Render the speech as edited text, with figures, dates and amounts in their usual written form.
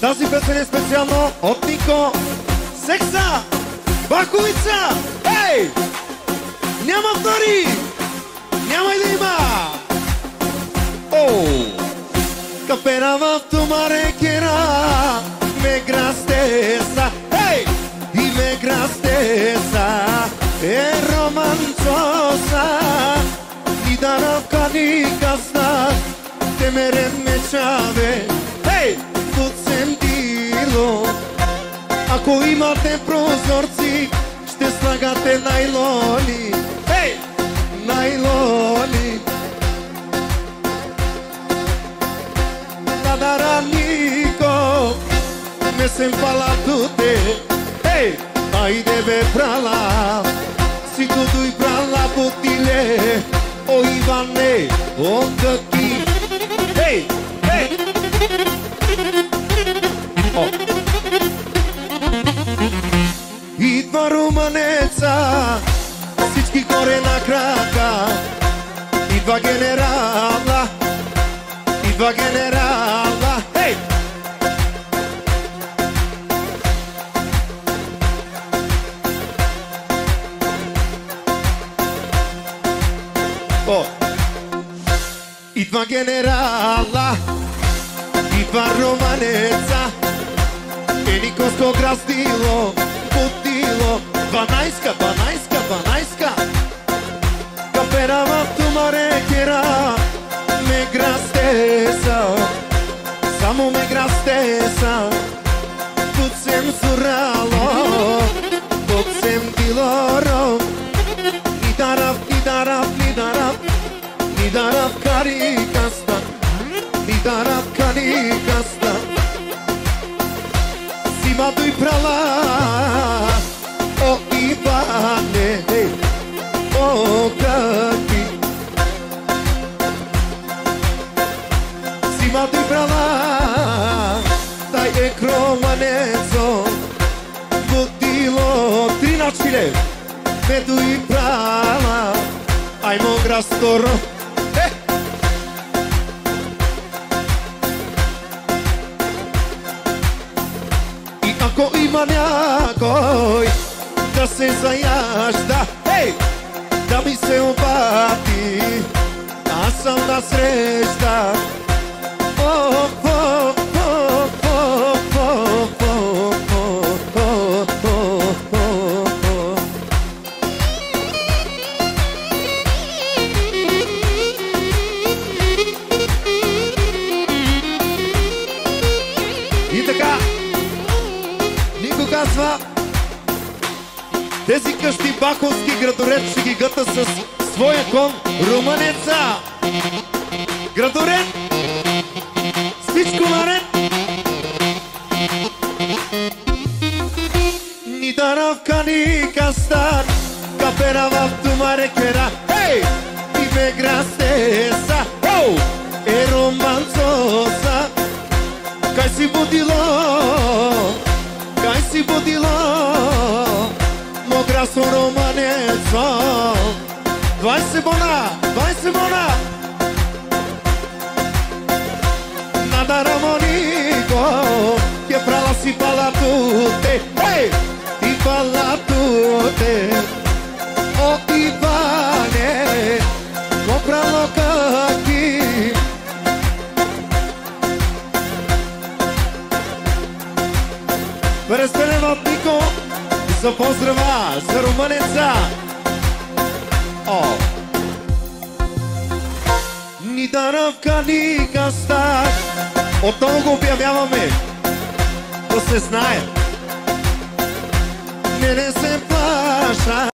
Тази песен е специално от Нико. Секса! Баховица! Ей! Няма втори! Няма и да има! Оу! Капера в тумаре кера, ме грастеса, ей! И ме грастеса, е романцоса, ни даравка ни казна, те мерен ме чаве, ей! Тут съм дило, ако имате прозорци, ще слагате найлони, ей! Найлони. Нико, не съм палатуте, ей, айде бе брала, си туду и брала бутиле, о Иване, о дъки, ей, ей, о. Идва румънеца, всички горе на крака, идва генерала, идва генерала, хей! О! Идва генерала, идва романеца, еникоско граздило, путило, 12-ка, 12-ка, 12-ка, капера в тумаре кера, me grastesa, samo me grastesa, тут sem suralo, тут sem diloro, nidaraf, nidaraf, nidaraf, nidaraf karikasta, nidaraf karikasta, sima tu i prala, o Ivane, o kaki. Сима ти брала, дай е кроманецо, будило 13 лев, меду и брала, аймо грасторо, И ако има някой да се заяжда, ей, да ми се обади, аз съм на среща. И така, Нико казва, тези къщи баховски градоред ще ги гъта с своя кон румънеца. Градоред, всичко наред. Ни даравка ни кастар, капера в тумаре кера, ей! И ме грастеса, оу! Е романцоса, кай си будило, кай си будило, мо грасо романецо, 20 бона, 20 бона! Nadaramo Nico, che prala si pala tutte, hey, i pala tutte, oh Ivane, compralo kaki. Престелен от Нико, за поздрава за румънеца. О! Ни даравка, ни кастар. Отново го обявяваме. Да се знае. Не се плаша.